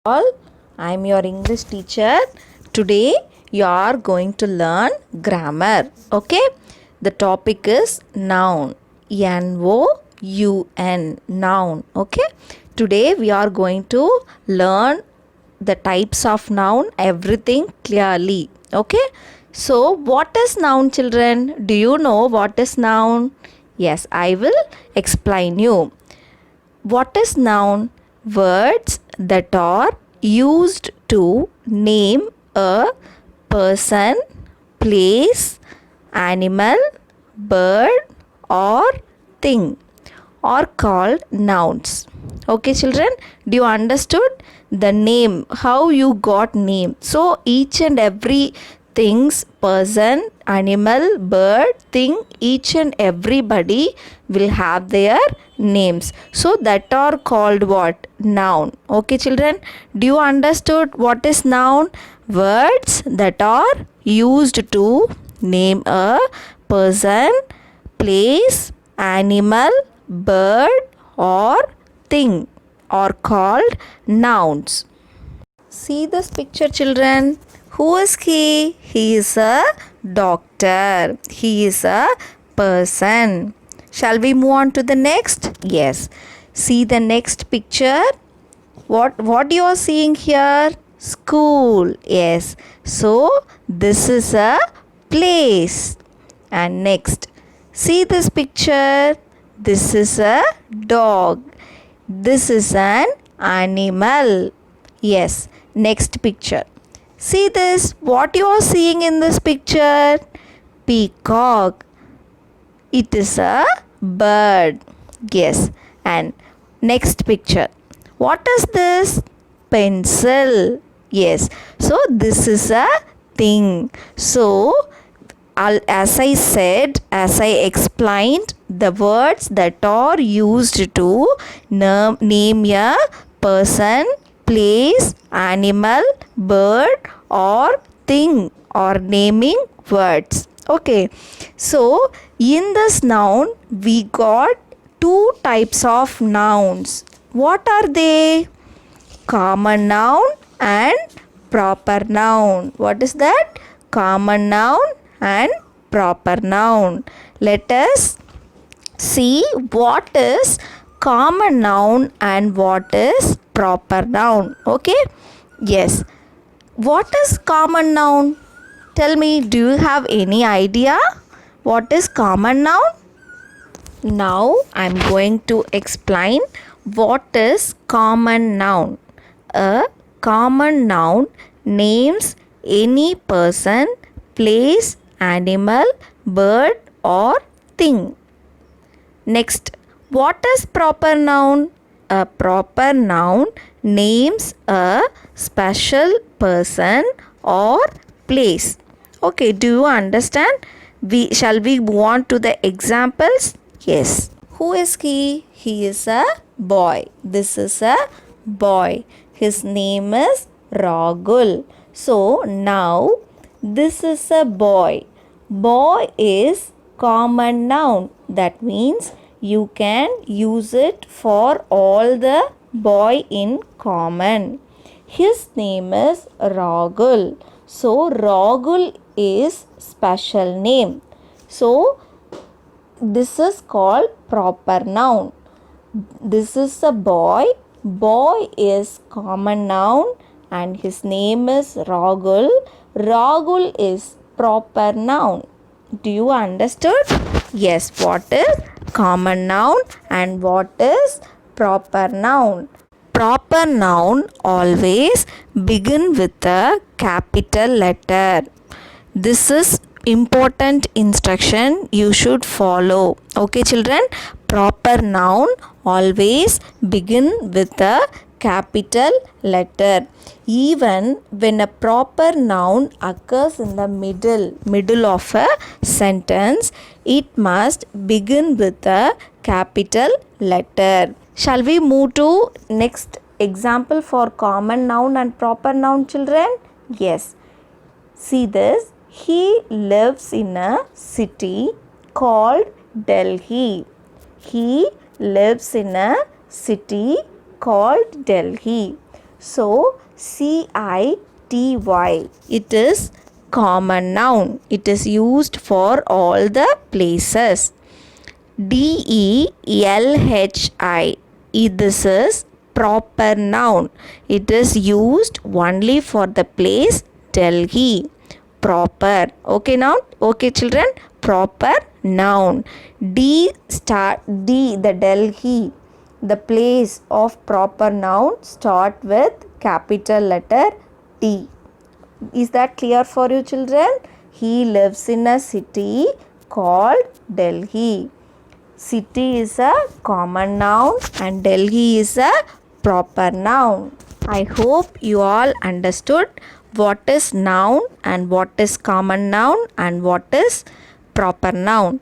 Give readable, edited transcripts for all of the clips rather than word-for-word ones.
All, I am your English teacher. Today you are going to learn grammar. Okay, the topic is noun. N-O-U-N, noun. Okay, today we are going to learn the types of noun, everything clearly. Okay, so what is noun, children? Do you know what is noun? Yes, I will explain you. What is noun? Words that are used to name a person, place, animal, bird, or thing are called nouns. Okay, children, do you understood the name? How you got name? So each and every things, person, animal, bird, thing, each and everybody will have their names. So that are called what? Noun. Okay, children, do you understood what is noun? Words that are used to name a person, place, animal, bird, or thing are called nouns. See this picture, children. Who is he? He is a doctor. He is a person. Shall we move on to the next? Yes. See the next picture. What you are seeing here? School. Yes. So this is a place. And next, see this picture. This is a dog. This is an animal. Yes. Next picture. See this. What you are seeing in this picture? Peacock. It is a bird. Yes. And next picture. What is this? Pencil. Yes. So this is a thing. So as I said, as I explained, the words that are used to name a person, place, animal, bird, or thing or naming words. Okay, so in this noun, we got two types of nouns. What are they? Common noun and proper noun. What is that? Common noun and proper noun. Let us see what is common noun and what is proper noun. Okay? Yes. What is common noun? Tell me, do you have any idea what is common noun? Now I am going to explain what is common noun. A common noun names any person, place, animal, bird, or thing. Next, what is proper noun? A proper noun names a special person or place. Okay, do you understand? Shall we move on to the examples? Yes. Who is he? He is a boy. This is a boy. His name is Ragul. So now this is a boy. Boy is common noun. That means you can use it for all the boy in common. His name is Ragul. So Ragul is special name. So this is called proper noun. This is a boy. Boy is common noun and his name is Ragul. Ragul is proper noun. Do you understood? Yes, what is common noun and what is proper noun? Proper noun always begin with a capital letter. This is important instruction you should follow. Okay, children? Proper noun always begin with a capital letter. Even when a proper noun occurs in the middle of a sentence, it must begin with a capital letter. Shall we move to next example for common noun and proper noun, children? Yes. See this. He lives in a city called Delhi. He lives in a city called Delhi. So CITY, it is common noun. It is used for all the places. DELHI, this is proper noun. It is used only for the place Delhi. Proper. Okay now? Okay children? Proper noun. D, the Delhi. The place of proper noun start with capital letter D. Is that clear for you children? He lives in a city called Delhi. City is a common noun and Delhi is a proper noun. I hope you all understood what is noun and what is common noun and what is proper noun.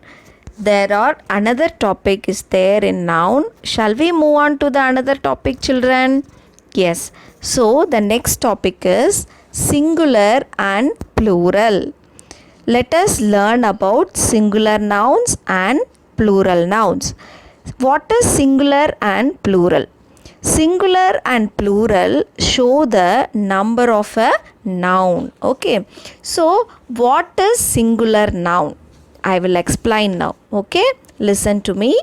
There are another topic is there in noun. Shall we move on to the another topic children? Yes. So the next topic is singular and plural. Let us learn about singular nouns and plural nouns. What is singular and plural? Singular and plural show the number of a noun. Okay. So what is singular noun? I will explain now. Okay. Listen to me.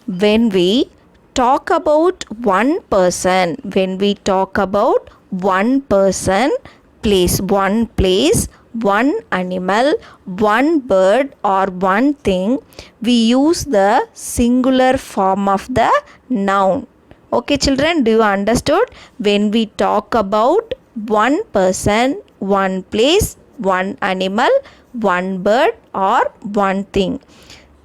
When we talk about one person, one place, one animal, one bird or one thing, we use the singular form of the noun. Okay children, do you understood? When we talk about one person, one place, one animal, one bird or one thing,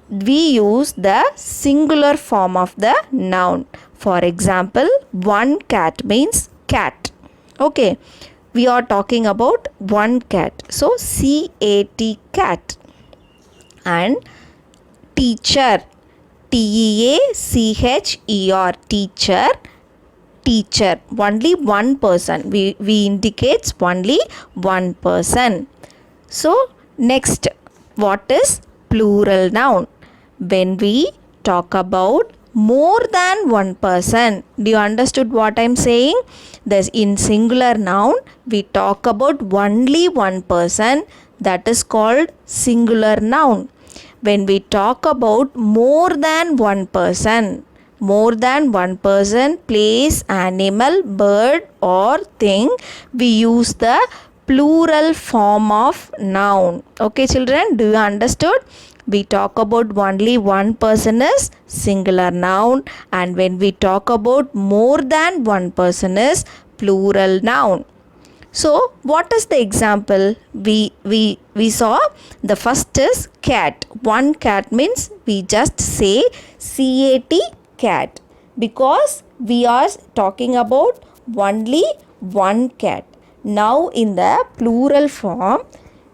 we use the singular form of the noun. For example, one cat means cat. Okay, we are talking about one cat. So CAT, cat. And teacher, TEACHER, teacher. Teacher, only one person. We indicates only one person. So next, what is plural noun? When we talk about more than one person, do you understood what I am saying? Thus in singular noun, we talk about only one person, that is called singular noun. When we talk about more than one person, place, animal, bird or thing, we use the plural form of noun. Okay children, do you understood? We talk about only one person is singular noun, and when we talk about more than one person is plural noun. So what is the example? We saw the first is cat. One cat means we just say CAT, cat, because we are talking about only one cat. Now in the plural form,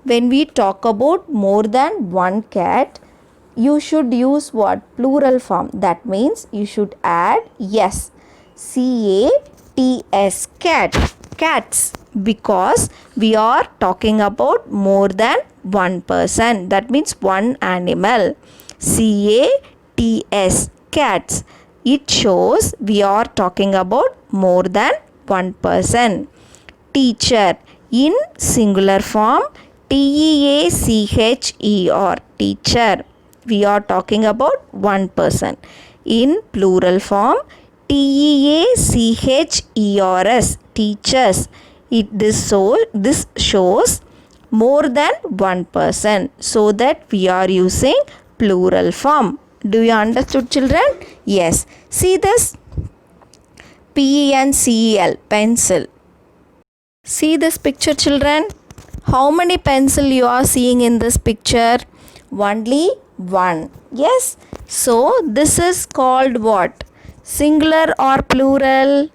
when we talk about more than one cat, you should use what? Plural form. That means you should add yes. CATS, cat. Cats. Because we are talking about more than one person. That means one animal. CATS, cats. It shows we are talking about more than one person. Teacher. In singular form, TEACHER, teacher. We are talking about one person. In plural form, TEACHERS, teachers. This shows more than one person, so that we are using plural form. Do you understood children? Yes. See this? PENCEL, pencil. See this picture children? How many pencil you are seeing in this picture? Only one. Yes. So this is called what? Singular or plural?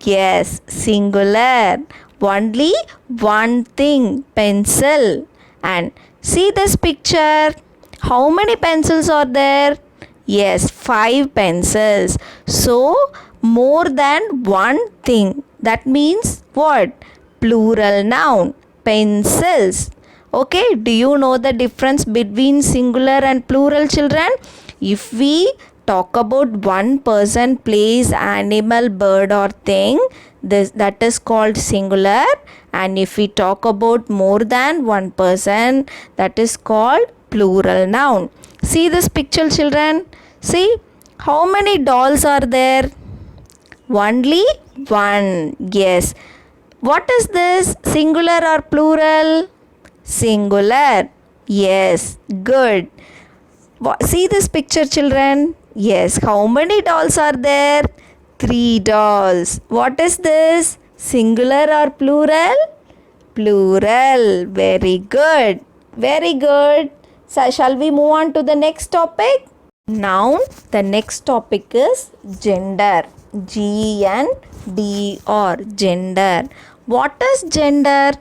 Yes, singular. Only one thing, pencil. And see this picture. How many pencils are there? Yes, 5 pencils. So more than one thing. That means what? Plural noun. Pencils. Okay, do you know the difference between singular and plural children? If we talk about one person, place, animal, bird or thing, that is called singular, and if we talk about more than one person, that is called plural noun. See this picture, children. See how many dolls are there? Only one. Yes. What is this? Singular or plural? Singular. Yes. Good. See this picture, children. Yes. How many dolls are there? 3 dolls. What is this? Singular or plural? Plural. Very good. Very good. So, shall we move on to the next topic? Now, the next topic is gender. Gender. Gender. What is gender?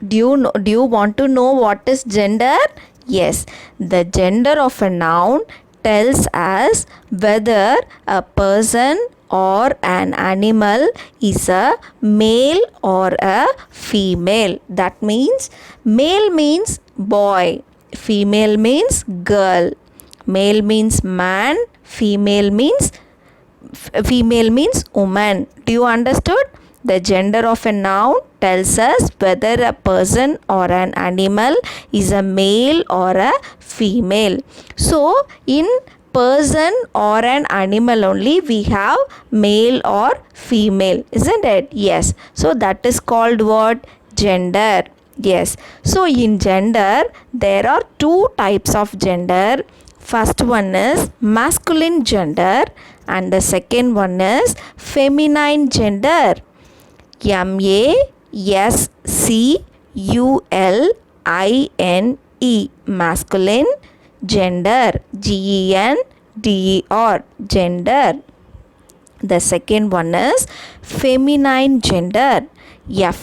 Do you want to know what is gender? Yes, the gender of a noun tells us whether a person or an animal is a male or a female. That means male means boy, female means girl, male means man, female means woman. Do you understood? The gender of a noun tells us whether a person or an animal is a male or a female. So, in person or an animal only we have male or female, isn't it? Yes. So, that is called what? Gender. Yes. So, in gender, there are two types of gender. First one is masculine gender and the second one is feminine gender. masculine, masculine gender, gender, gender. The second one is feminine gender,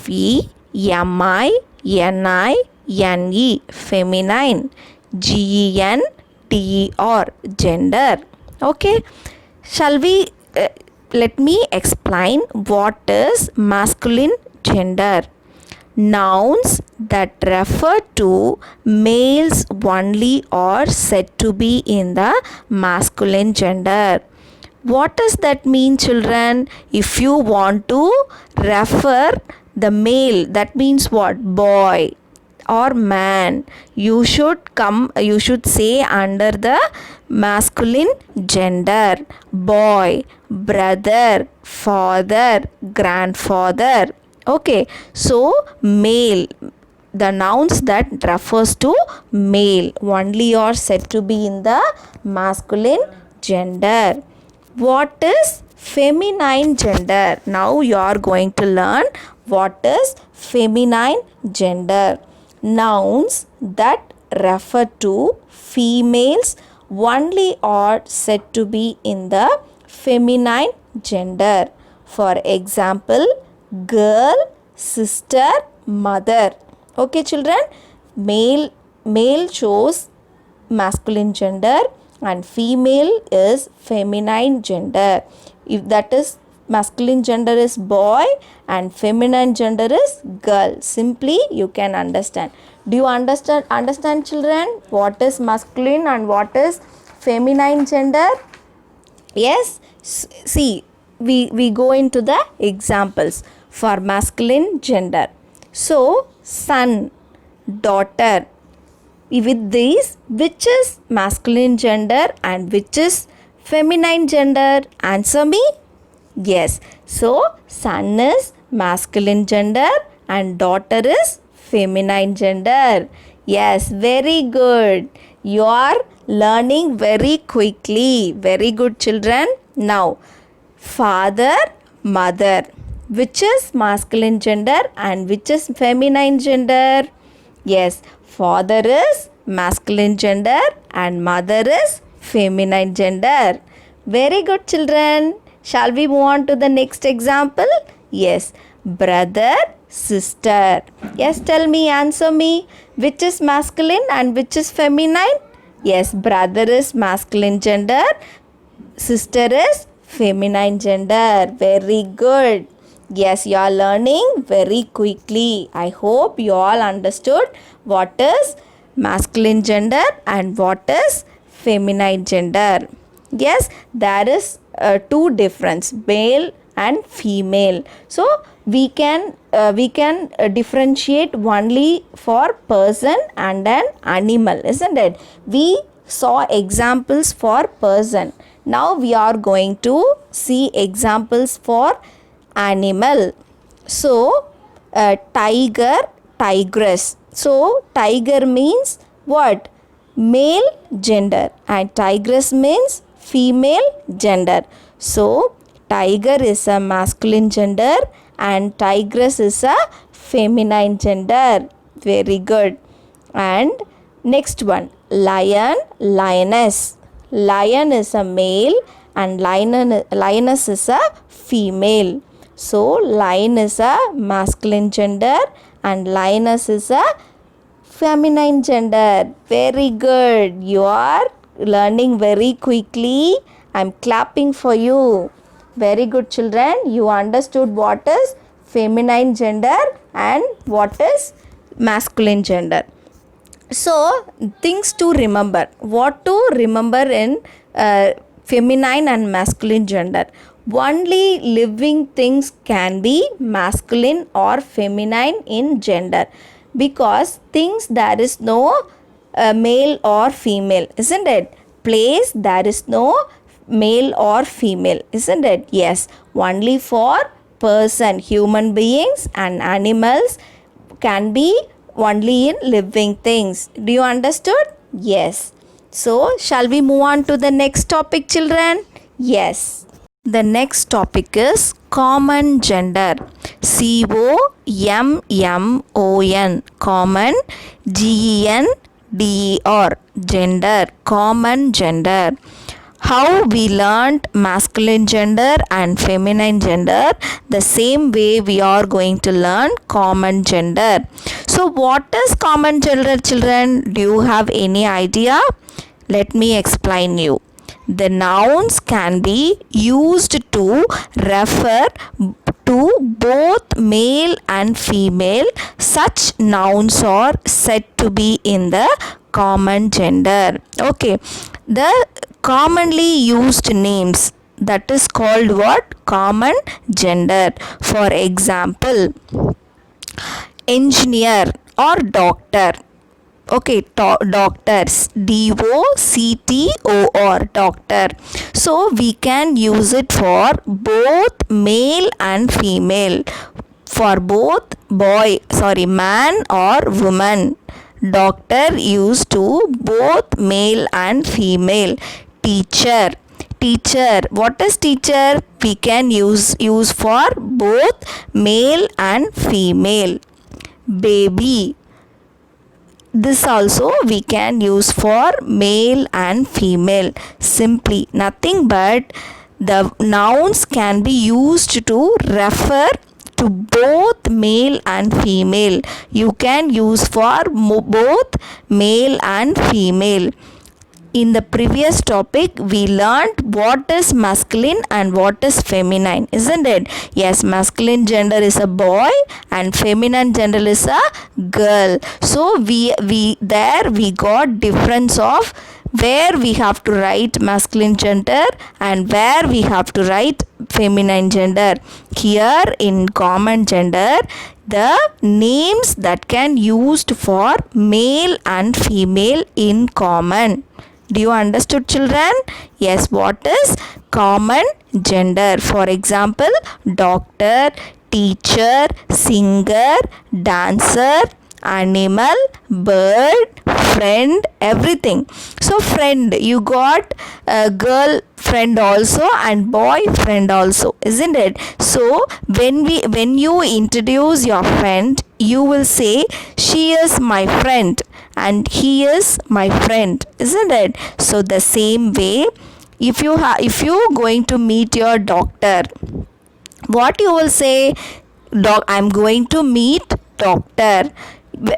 feminine, feminine, gender, gender. Okay, shall we let me explain what is masculine gender. Nouns that refer to males only are said to be in the masculine gender. What does that mean, children? If you want to refer the male, that means what? Boy or man, you should say under the masculine gender. Boy, brother, father, grandfather. Okay, so male, the nouns that refers to male only are said to be in the masculine gender. What is feminine gender? Now you are going to learn what is feminine gender. Nouns that refer to females only are said to be in the feminine gender. For example, girl, sister, mother. Okay, children, male shows masculine gender and female is feminine gender. If that is masculine gender is boy and feminine gender is girl. Simply you can understand. Do you understand children what is masculine and what is feminine gender? Yes. See, we go into the examples for masculine gender. So, son, daughter. With these, which is masculine gender and which is feminine gender? Answer me. Yes. So, son is masculine gender and daughter is feminine gender. Yes, very good. You are learning very quickly. Very good, children. Now, father, mother. Which is masculine gender and which is feminine gender? Yes, father is masculine gender and mother is feminine gender. Very good, children. Shall we move on to the next example? Yes, brother, sister. Yes, tell me, answer me. Which is masculine and which is feminine? Yes, brother is masculine gender, sister is feminine gender. Very good. Yes, you are learning very quickly. I hope you all understood what is masculine gender and what is feminine gender. Yes, there is two difference. Male and female. So we can differentiate only for person and an animal, isn't it? We saw examples for person. Now we are going to see examples for animal. So tiger, tigress. So tiger means what? Male gender, and tigress means female gender. So tiger is a masculine gender and tigress is a feminine gender. Very good. And next one, lion, lioness. Lion is a male and lioness is a female. So lion is a masculine gender and lioness is a feminine gender. Very good. You are learning very quickly. I'm clapping for you. Very good, children. You understood what is feminine gender and what is masculine gender. So, things to remember. What to remember in feminine and masculine gender? Only living things can be masculine or feminine in gender, because things there is no male or female, isn't it? Place there is no male or female, isn't it? Yes, only for person, human beings and animals can be only in living things. Do you understood? Yes. So shall we move on to the next topic, children? Yes. The next topic is common gender. COMMON. Common. GENDER. Gender. Common gender. How we learnt masculine gender and feminine gender, the same way we are going to learn common gender. So what is common gender, children? Do you have any idea? Let me explain you. The nouns can be used to refer to both male and female. Such nouns are said to be in the common gender. Okay. The commonly used names, that is called what? Common gender. For example, engineer or doctor. Okay, doctors, DOCTOR, doctor. So we can use it for both male and female, for both man or woman. Doctor used to both male and female. Teacher, what is teacher? We can use for both male and female. Baby, this also we can use for male and female. Simply nothing but the nouns can be used to refer to both male and female. You can use for both male and female. In the previous topic, we learned what is masculine and what is feminine, isn't it? Yes, masculine gender is a boy and feminine gender is a girl. So we got difference of where we have to write masculine gender and where we have to write feminine gender. Here in common gender, the names that can used for male and female in common. Do you understood, children? Yes, what is common gender? For example, doctor, teacher, singer, dancer, animal, bird, friend, everything. So friend, you got a girl friend also and boy friend also, isn't it? So when you introduce your friend, you will say she is my friend and he is my friend, isn't it? So the same way, if you going to meet your doctor, what you will say? I'm going to meet doctor.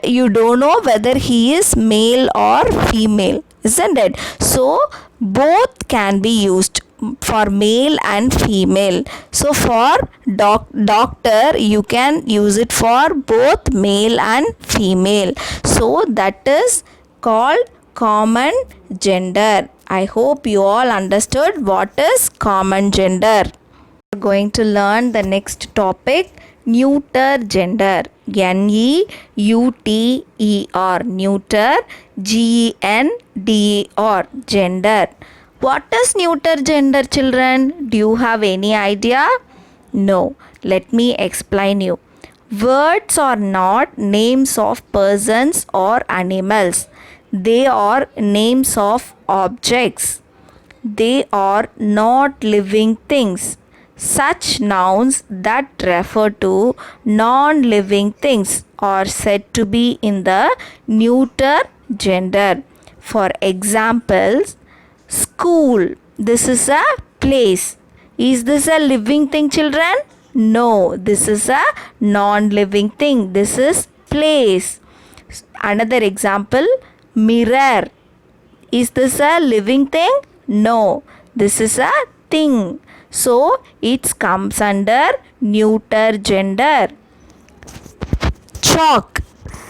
You don't know whether he is male or female, isn't it? So both can be used for male and female. So for doctor, you can use it for both male and female. So that is called common gender. I hope you all understood what is common gender. Going to learn the next topic, neuter gender. Neuter, neuter, gender, gender. What is neuter gender, children? Do you have any idea? No. Let me explain you. Words are not names of persons or animals. They are names of objects. They are not living things. Such nouns that refer to non living things are said to be in the neuter gender. For examples, school. This is a place. Is this a living thing, children? No, this is a non living thing. This is place. Another example, mirror. Is this a living thing? No, this is a thing. So it comes under neuter gender. Chalk.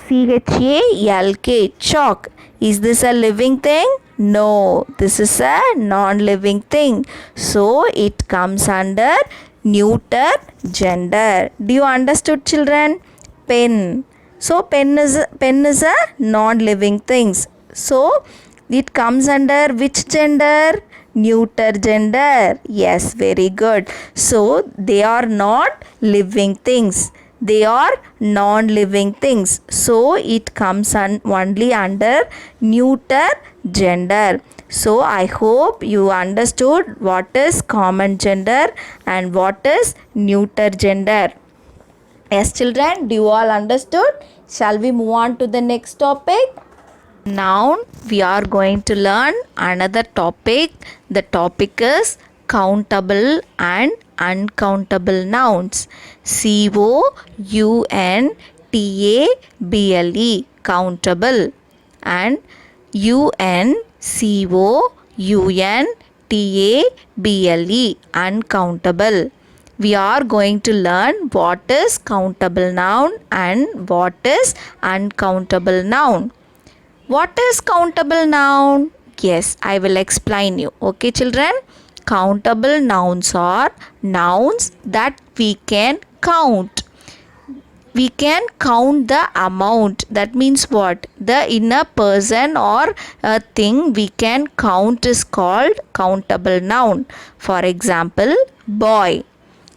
CHALK. Chalk. Is this a living thing? No, this is a non-living thing. So it comes under neuter gender. Do you understood, children? Pen. So pen is a non-living things. So it comes under which gender? Neuter gender. Yes, very good. So they are not living things. They are non-living things. So it comes only under neuter gender. So I hope you understood what is common gender and what is neuter gender. Yes, children, do you all understood? Shall we move on to the next topic? Now we are going to learn another topic. The topic is countable and uncountable nouns. COUNTABLE, countable, and UNCOUNTABLE, uncountable. We are going to learn what is countable noun and what is uncountable noun. What is countable noun? Yes, I will explain you. Okay, children? Countable nouns are nouns that we can count. We can count the amount. That means what? The inner person or a thing we can count is called countable noun. For example, boy.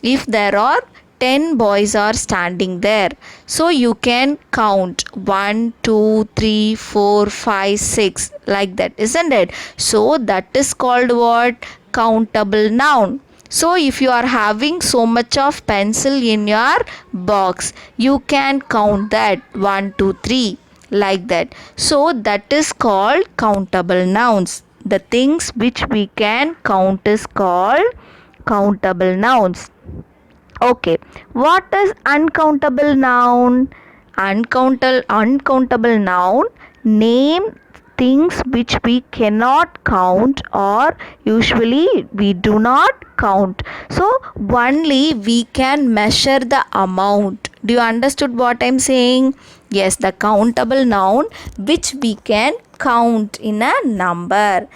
If there are 10 boys are standing there, so you can count 1, 2, 3, 4, 5, 6 like that, isn't it? So that is called what? Countable noun. So if you are having so much of pencil in your box, you can count that 1, 2, 3 like that. So that is called countable nouns. The things which we can count is called countable nouns. Okay, what is uncountable noun? Uncountable noun name things which we cannot count or usually we do not count. So only we can measure the amount. Do you understood what I'm saying? Yes, the countable noun which we can count in a number.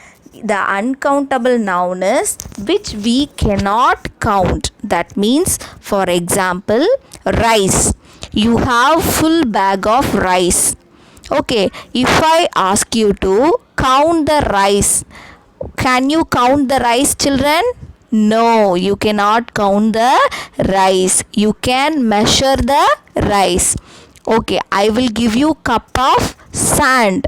The uncountable noun is which we cannot count. That means, for example, rice. You have full bag of rice. Okay, if I ask you to count the rice, can you count the rice, children? No, you cannot count the rice. You can measure the rice. Okay, I will give you cup of sand.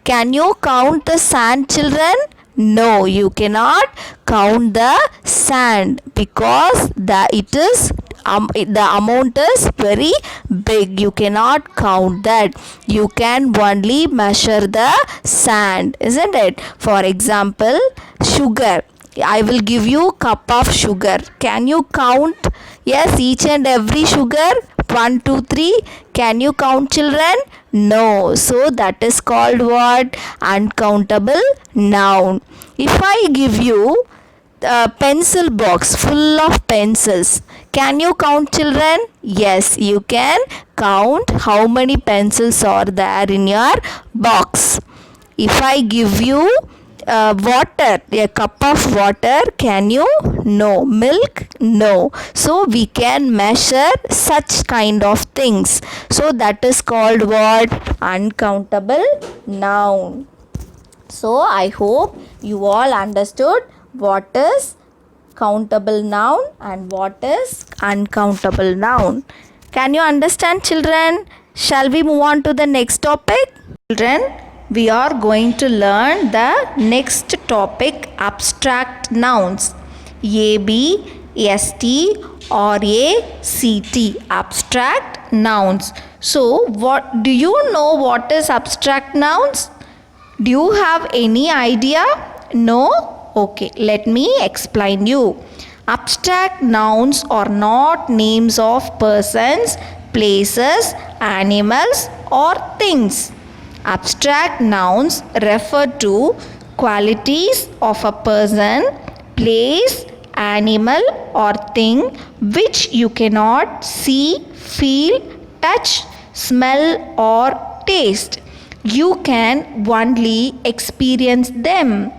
Can you count the sand, children? No, you cannot count the sand because the amount is very big. You cannot count that. You can only measure the sand, isn't it? For example, sugar. I will give you cup of sugar. Can you count? Yes, each and every sugar. 1, 2, 3. Can you count, children? No. So that is called what? Uncountable noun. If I give you a pencil box full of pencils, can you count, children? Yes, you can count how many pencils are there in your box. If I give you water, a cup of water, can you? No. Milk? No. So we can measure such kind of things. So that is called what? Uncountable noun. So I hope you all understood what is countable noun and what is uncountable noun. Can you understand, children? Shall we move on to the next topic? Children, we are going to learn the next topic, abstract nouns. ABST or ACT, abstract nouns. So what do you know what is abstract nouns? Do you have any idea? No? Okay, let me explain you. Abstract nouns are not names of persons, places, animals or things. Abstract nouns refer to qualities of a person, place, animal or thing which you cannot see, feel, touch, smell or taste. You can only experience them.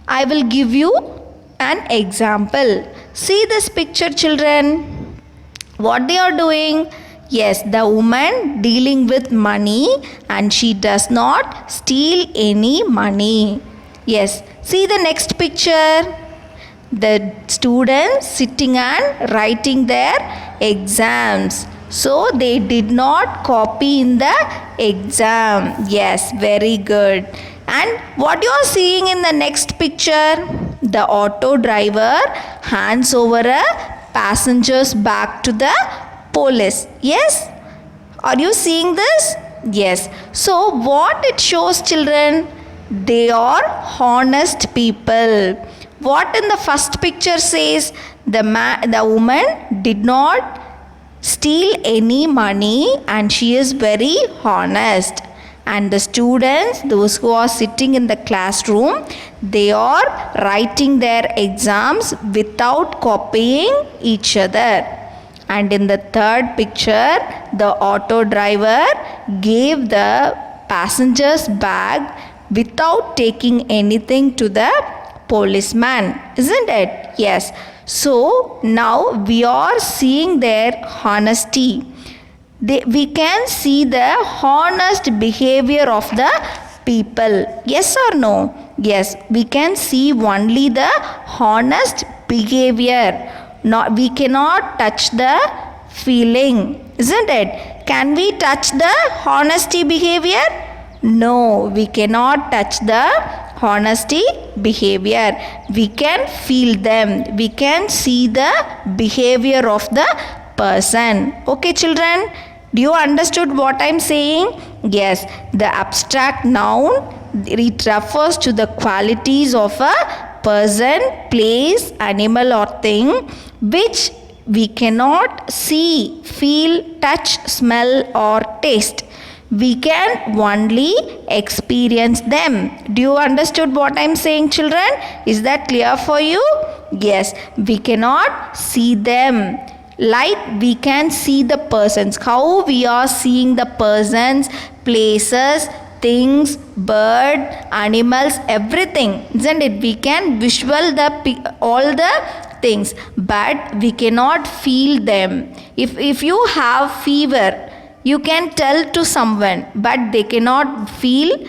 I will give you an example. See this picture, children. What they are doing? Yes, the woman dealing with money and she does not steal any money. Yes, see the next picture. The students sitting and writing their exams. So they did not copy in the exam. Yes, very good. And what you are seeing in the next picture? The auto driver hands over a passenger's bag to the police. Yes? Are you seeing this? Yes. So what it shows, children? They are honest people. What in the first picture says? The woman did not steal any money and she is very honest. And the students, those who are sitting in the classroom, they are writing their exams without copying each other. And in the third picture, the auto driver gave the passenger's bag without taking anything to the policeman, isn't it? Yes. So now we are seeing their honesty. We can see the honest behavior of the people. Yes or no? Yes, we can see only the honest behavior. We cannot touch the feeling, isn't it? Can we touch the honesty behavior? No, we cannot touch the honesty behavior. We can feel them. We can see the behavior of the person. Okay, children, do you understood what I'm saying? Yes, the abstract noun, it refers to the qualities of a person, place, animal or thing which we cannot see, feel, touch, smell or taste. We can only experience them. Do you understood what I'm saying, children? Is that clear for you? Yes, we cannot see them. Like we can see the persons. How we are seeing the persons, places, things, bird, animals, everything, isn't it? We can visual all the things, but we cannot feel them. If you have fever, you can tell to someone, but they cannot feel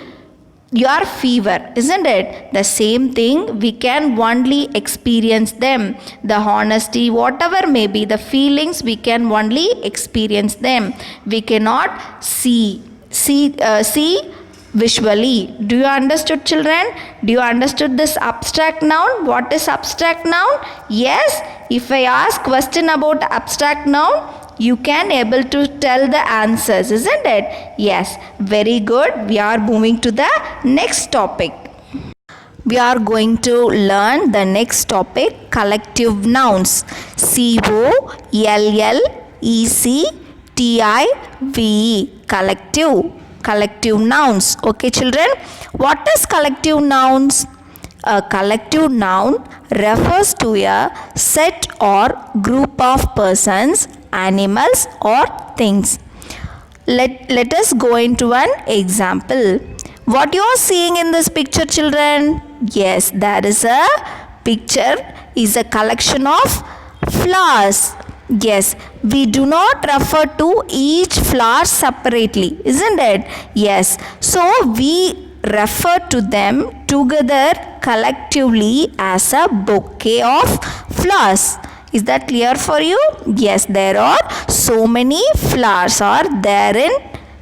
your fever, isn't it? The same thing, we can only experience them. The honesty, whatever may be the feelings, we can only experience them. We cannot see visually. Do you understood, children? Do you understood this abstract noun? What is abstract noun? Yes, if I ask question about abstract noun, you can able to tell the answers, isn't it? Yes, very good. We are moving to the next topic. We are going to learn the next topic, collective nouns. COLLECTIVE, collective nouns. Okay, children, what is collective nouns? A collective noun refers to a set or group of persons, animals or things. Let us go into an example. What you are seeing in this picture, children? Yes, there is a picture is a collection of flowers. Yes, we do not refer to each flower separately, isn't it? Yes, so we refer to them together collectively as a bouquet of flowers. Is that clear for you? Yes, there are so many flowers are there in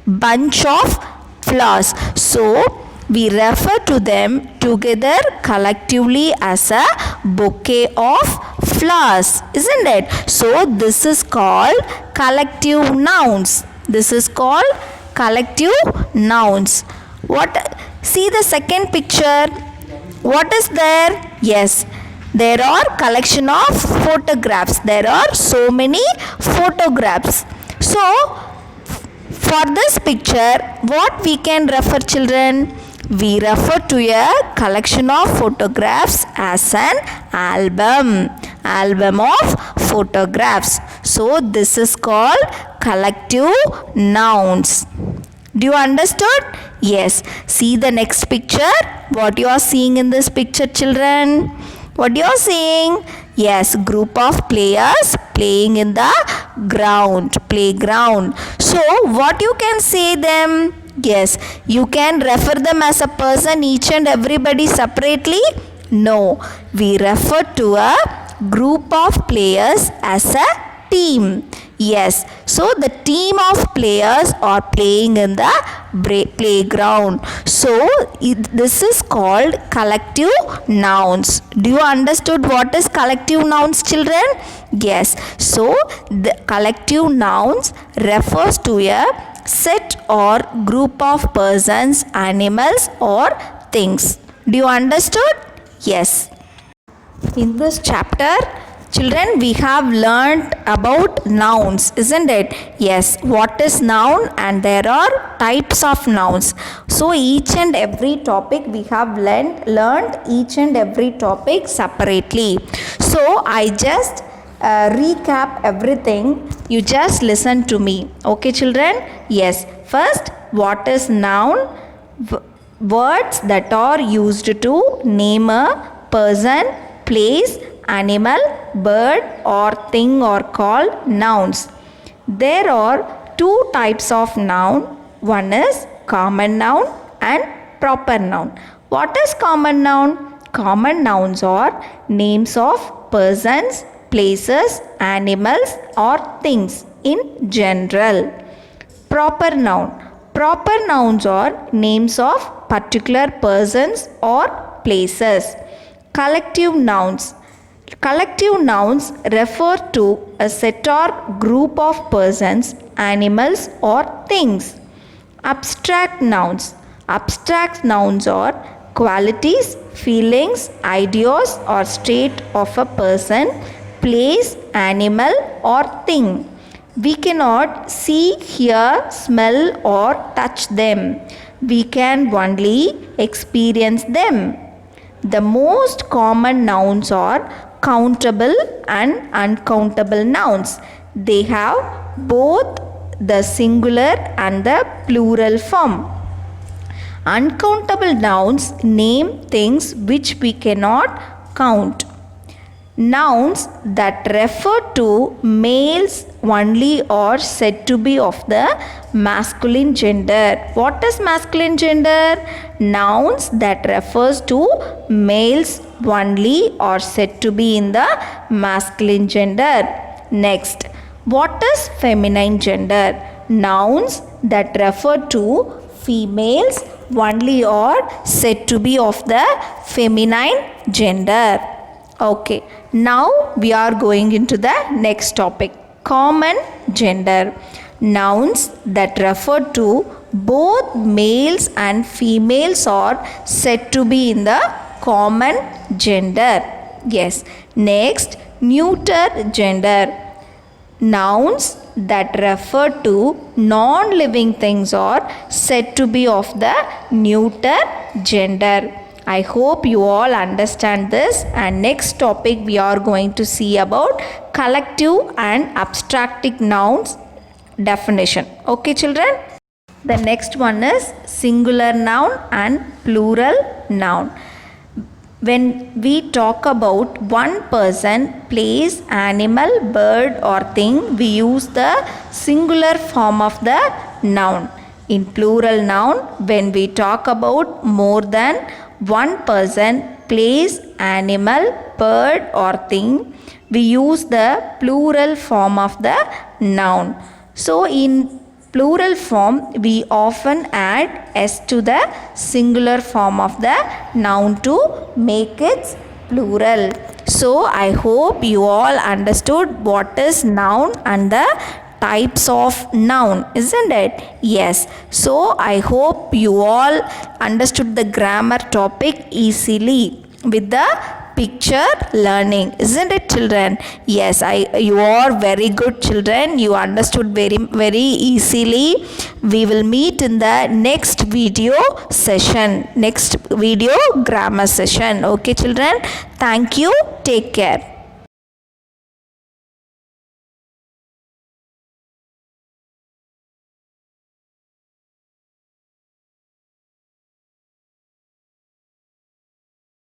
bunch of flowers. So we refer to them together collectively as a bouquet of flowers, isn't it? So this is called collective nouns. This is called collective nouns. What? See the second picture. What is there? Yes, there are collection of photographs. There are so many photographs. So for this picture, what we can refer, children? We refer to a collection of photographs as an album. Album of photographs. So this is called collective nouns. Do you understood? Yes. See the next picture. What you are seeing in this picture, children? What you are seeing? Yes, group of players playing in the playground. So what you can say them? Yes, you can refer them as a person, each and everybody separately. No, we refer to a group of players as a team. Yes, so the team of players are playing in the playground. So this is called collective nouns. Do you understood what is collective nouns, children? Yes, so the collective nouns refers to a set or group of persons, animals or things. Do you understood? Yes. In this chapter, children, we have learned about nouns, isn't it? Yes, what is noun, and there are types of nouns. So each and every topic we have learned each and every topic separately. So I just recap everything. You just listen to me. Okay, children? Yes. First, what is noun? Words that are used to name a person, place, animal, bird or thing are called nouns. There are two types of noun. One is common noun and proper noun. What is common noun? Common nouns are names of persons, places, animals or things in general. Proper noun. Proper nouns are names of particular persons or places. Collective nouns. Collective nouns refer to a set or group of persons, animals or things. Abstract nouns. Abstract nouns are qualities, feelings, ideas or state of a person, place, animal or thing. We cannot see, hear, smell or touch them. We can only experience them. The most common nouns are countable and uncountable nouns. They have both the singular and the plural form. Uncountable nouns name things which we cannot count. Nouns that refer to males only are said to be of the masculine gender. What is masculine gender? Nouns that refers to males only are said to be in the masculine gender. Next, what is feminine gender? Nouns that refer to females only are said to be of the feminine gender. Okay, now we are going into the next topic, common gender. Nouns that refer to both males and females are said to be in the common gender. Yes. Next, neuter gender. Nouns that refer to non-living things are said to be of the neuter gender. I hope you all understand this, and next topic we are going to see about collective and abstractive nouns definition. Okay, children? The next one is singular noun and plural noun. When we talk about one person, place, animal, bird or thing, we use the singular form of the noun. In plural noun, when we talk about more than one person, place, animal, bird or thing, we use the plural form of the noun. So in plural form, we often add s to the singular form of the noun to make it plural. So I hope you all understood what is noun and the types of noun, isn't it? Yes. So I hope you all understood the grammar topic easily with the picture learning, isn't it, children? Yes, you are very good children. You understood very easily. We will meet in the next video session, next video grammar session. Okay children, thank you, take care.